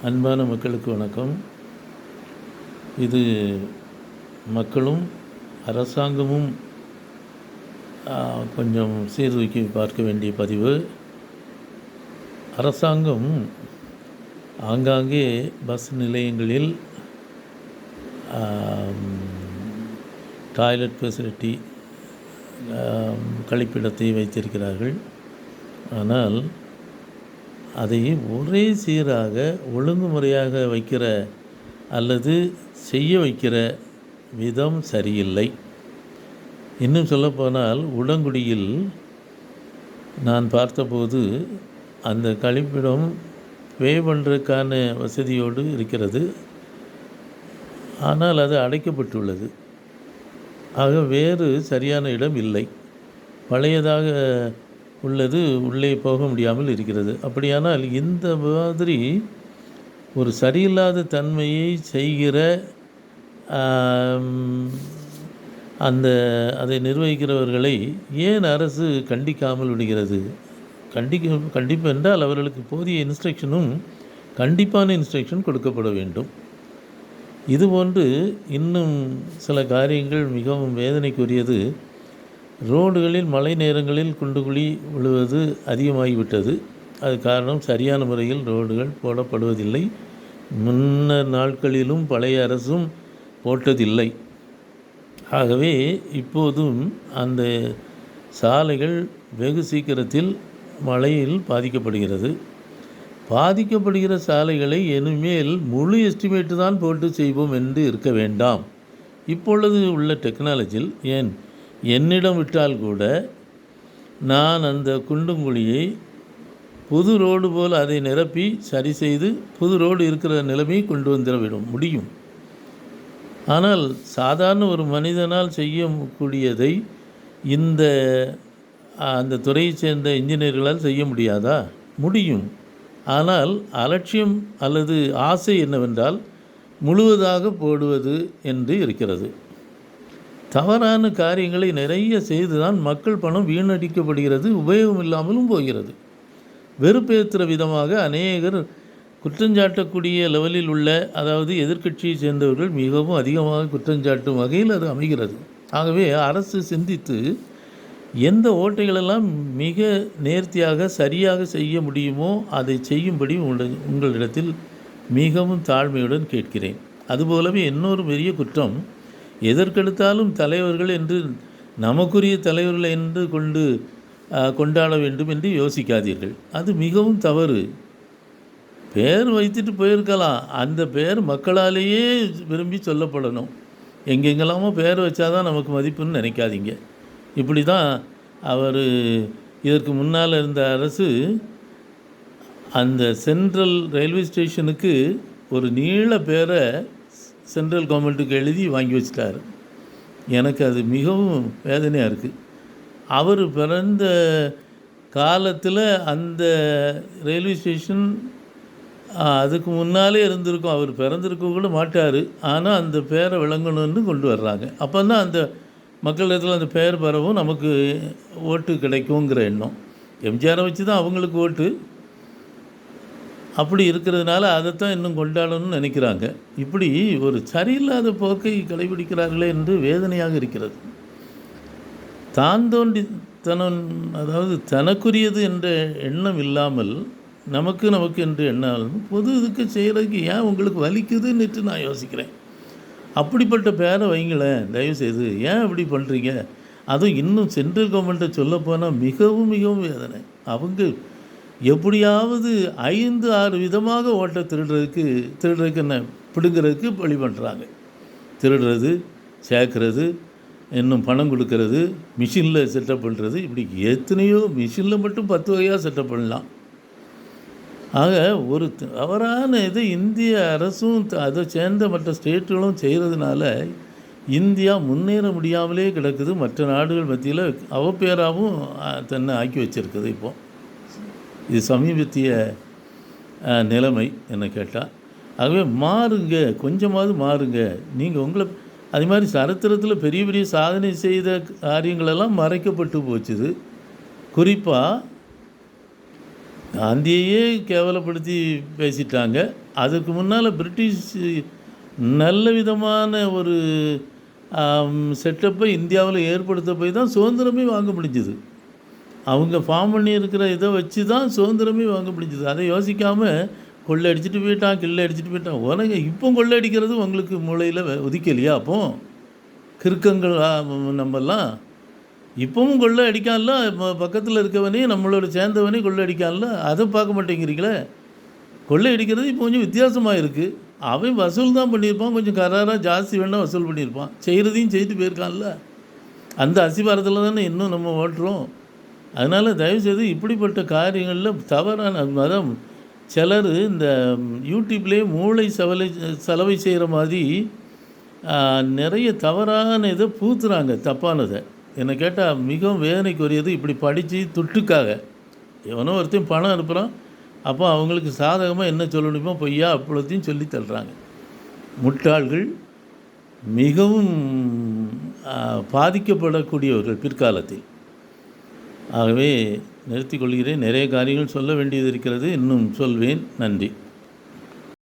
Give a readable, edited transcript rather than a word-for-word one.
அன்பான மக்களுக்கு வணக்கம். இது மக்களும் அரசாங்கமும் கொஞ்சம் சீர்தூக்கி பார்க்க வேண்டிய பதிவு. அரசாங்கம் ஆங்காங்கே பஸ் நிலையங்களில் டாய்லெட் ஃபெசிலிட்டி, கழிப்பிடத்தை வைத்திருக்கிறார்கள். ஆனால் அதை ஒரே சீராக ஒழுங்குமுறையாக வைக்கிற அல்லது செய்ய வைக்கிற விதம் சரியில்லை. இன்னும் சொல்லப்போனால் உடங்குடியில் நான் பார்த்தபோது அந்த கழிப்பிடம் பே பண்ணுறதுக்கான வசதியோடு இருக்கிறது. ஆனால் அது அடைக்கப்பட்டுள்ளது. ஆக வேறு சரியான இடம் இல்லை. பழையதாக உள்ளது, உள்ளே போக முடியாமல் இருக்கிறது. அப்படியானால் இந்த மாதிரி ஒரு சரியில்லாத தன்மையை செய்கிற அதை நிர்வகிக்கிறவர்களை ஏன் அரசு கண்டிக்காமல் விடுகிறது? கண்டிப்பு என்றால் அவர்களுக்கு போதிய இன்ஸ்ட்ரக்ஷனும் கண்டிப்பான இன்ஸ்ட்ரக்ஷன் கொடுக்கப்பட வேண்டும். இதுபோன்று இன்னும் சில காரியங்கள் மிகவும் வேதனைக்குரியது. ரோடுகளில் மழை நேரங்களில் குண்டுகுழி விழுவது அதிகமாகிவிட்டது. அது காரணம் சரியான முறையில் ரோடுகள் போடப்படுவதில்லை. முன்னர் நாட்களிலும் பழைய அரசும் போட்டதில்லை. ஆகவே இப்போதும் அந்த சாலைகள் வெகு சீக்கிரத்தில் மழையில் பாதிக்கப்படுகிற சாலைகளை இனிமேல் முழு எஸ்டிமேட்டு தான் போட்டு செய்வோம் என்று இருக்க வேண்டாம். இப்பொழுது உள்ள டெக்னாலஜியில் என்னிடம் விட்டால் கூட நான் அந்த குண்டுங்குழியை புது ரோடு போல் அதை நிரப்பி சரி செய்து புது ரோடு இருக்கிற நிலைமையை கொண்டு வந்துட முடியும். ஆனால் சாதாரண ஒரு மனிதனால் செய்யக்கூடியதை அந்த துறையை சேர்ந்த இன்ஜினியர்களால் செய்ய முடியாதா? முடியும். ஆனால் அலட்சியம் அல்லது ஆசை என்னவென்றால் முழுவதாக போடுவது என்று இருக்கிறது. தவறான காரியங்களை நிறைய செய்துதான் மக்கள் பணம் வீணடிக்கப்படுகிறது, உபயோகம் இல்லாமலும் போகிறது. வெறுப்பேற்றுற விதமாக அநேகர் குற்றஞ்சாட்டக்கூடிய லெவலில் உள்ள, அதாவது எதிர்க்கட்சியை சேர்ந்தவர்கள் மிகவும் அதிகமாக குற்றஞ்சாட்டும் வகையில் அது அமைகிறது. ஆகவே அரசு சிந்தித்து எந்த ஓட்டைகளெல்லாம் மிக நேர்த்தியாக சரியாக செய்ய முடியுமோ அதை செய்யும்படி உங்களிடத்தில் மிகவும் தாழ்மையுடன் கேட்கிறேன். அதுபோலவே இன்னொரு பெரிய குற்றம், எதற்கெடுத்தாலும் தலைவர்கள் என்று நமக்குரிய தலைவர்கள் என்று கொண்டாட வேண்டும் என்று யோசிக்காதீர்கள். அது மிகவும் தவறு. பெயர் வைத்துட்டு போயிருக்கலாம், அந்த பெயர் மக்களாலேயே விரும்பி சொல்லப்படணும். எங்கெங்கெல்லாமோ பெயர் வச்சாதான் நமக்கு மதிப்புன்னு நினைக்காதீங்க. இப்படி தான் இதற்கு முன்னால் இருந்த அரசு அந்த சென்ட்ரல் ரயில்வே ஸ்டேஷனுக்கு ஒரு நீள பேரை சென்ட்ரல் கவர்மெண்ட்டுக்கு எழுதி வாங்கி வச்சிட்டார். எனக்கு அது மிகவும் வேதனையாக இருக்குது. அவர் பிறந்த காலத்தில் அந்த ரயில்வே ஸ்டேஷன் அதுக்கு முன்னாலே இருந்திருக்கும். அவர் பிறந்திருக்க கூட மாட்டார். ஆனால் அந்த பேரை விளங்கணும்னு கொண்டு வர்றாங்க. அப்போ தான் அந்த மக்களிடத்தில் அந்த பெயர் பரவும், நமக்கு ஓட்டு கிடைக்குங்கிற எண்ணம். எம்ஜிஆரை வச்சு தான் அவங்களுக்கு ஓட்டு. அப்படி இருக்கிறதுனால அதைத்தான் இன்னும் கொண்டாடணும்னு நினைக்கிறாங்க. இப்படி ஒரு சரியில்லாத போக்கை கடைபிடிக்கிறார்களே என்று வேதனையாக இருக்கிறது. தாந்தோண்டித்தனம், அதாவது தனக்குரியது என்ற எண்ணம் இல்லாமல் நமக்கு என்று எண்ணாலும் பொது இதுக்கு செய்கிறதுக்கு ஏன் உங்களுக்கு வலிக்குதுன்னுட்டு நான் யோசிக்கிறேன். அப்படிப்பட்ட பேரை வைங்களேன் தயவுசெய்து. ஏன் அப்படி பண்ணுறீங்க? அதுவும் இன்னும் சென்ட்ரல் கவர்மெண்ட்டை சொல்லப்போனால் மிகவும் மிகவும் வேதனை. அவங்க எப்படியாவது 5-6 விதமாக ஓட்டை திருடுறதுக்கு என்ன பிடுங்கிறதுக்கு வழி பண்ணுறாங்க. திருடுறது, சேர்க்குறது, இன்னும் பணம் கொடுக்கறது, மிஷினில் செட்டப் பண்ணுறது, இப்படி எத்தனையோ மிஷினில் மட்டும் 10 வகையாக செட்டப் பண்ணலாம். ஆக ஒரு தவறான இதை இந்திய அரசும் அதை சேர்ந்த மற்ற ஸ்டேட்டுகளும் செய்கிறதுனால இந்தியா முன்னேற முடியாமலே கிடக்குது. மற்ற நாடுகள் மத்தியில் அவப்பேராகவும் தன்னை ஆக்கி வச்சுருக்குது. இப்போது இது சமீபத்திய நிலைமை என்ன கேட்டால். ஆகவே மாறுங்க, கொஞ்சமாவது மாறுங்க. நீங்கள் அது மாதிரி சரித்திரத்தில் பெரிய பெரிய சாதனை செய்த காரியங்களெல்லாம் மறைக்கப்பட்டு போச்சுது. குறிப்பாக காந்தியையே கேவலப்படுத்தி பேசிட்டாங்க. அதுக்கு முன்னால் பிரிட்டிஷ் நல்ல விதமான ஒரு செட்டப்பை இந்தியாவில் ஏற்படுத்த போய் தான் சுதந்திரமே வாங்க முடிஞ்சுது. அவங்க ஃபார்ம் பண்ணியிருக்கிற இதை வச்சு தான் சுதந்திரமே வாங்க முடிஞ்சுது. அதை யோசிக்காமல் கொள்ளை அடிச்சுட்டு போயிட்டான், கிள்ளை அடிச்சுட்டு போயிட்டான். உனக்கு இப்போ கொள்ளை அடிக்கிறது உங்களுக்கு மூளையில் உதிக்கலையா? அப்போ கிறுக்கங்கள் நம்மெல்லாம் இப்போவும் கொள்ளை அடிக்கான்ல, பக்கத்தில் இருக்கவனே நம்மளோட சேர்ந்தவனே கொள்ளை அடிக்கான்ல, அதை பார்க்க மாட்டேங்கிறீங்களே. கொள்ளை அடிக்கிறது இப்போ கொஞ்சம் வித்தியாசமாக இருக்குது. அவன் வசூல் தான் பண்ணியிருப்பான், கொஞ்சம் கராராக ஜாஸ்தி வேணால் வசூல் பண்ணியிருப்பான், செய்கிறதையும் செய்துட்டு போயிருக்கான்ல. அந்த அசிபாரத்தில் தானே இன்னும் நம்ம ஓட்டுறோம். அதனால் தயவுசெய்து இப்படிப்பட்ட காரியங்களில் தவறான மதம் சிலர் இந்த யூடியூப்லேயே மூளை செலவை செய்கிற மாதிரி நிறைய தவறான இதை பூத்துறாங்க, தப்பானதை. என்னை கேட்டால் மிகவும் வேதனைக்குரியது. இப்படி படித்து துட்டுக்காக எவனோ ஒருத்தையும் பணம் அனுப்புகிறான், அப்போ அவங்களுக்கு சாதகமாக என்ன சொல்லணுமோ பொய்யா அப்பொழுதையும் சொல்லி தள்ளுறாங்க. முட்டாள்கள், மிகவும் பாதிக்கப்படக்கூடியவர்கள் பிற்காலத்தில். ஆகவே நிறுத்திக் கொள்கிறேன். நிறைய காரியங்கள் சொல்ல வேண்டியது இருக்கிறது, இன்னும் சொல்வேன். நன்றி.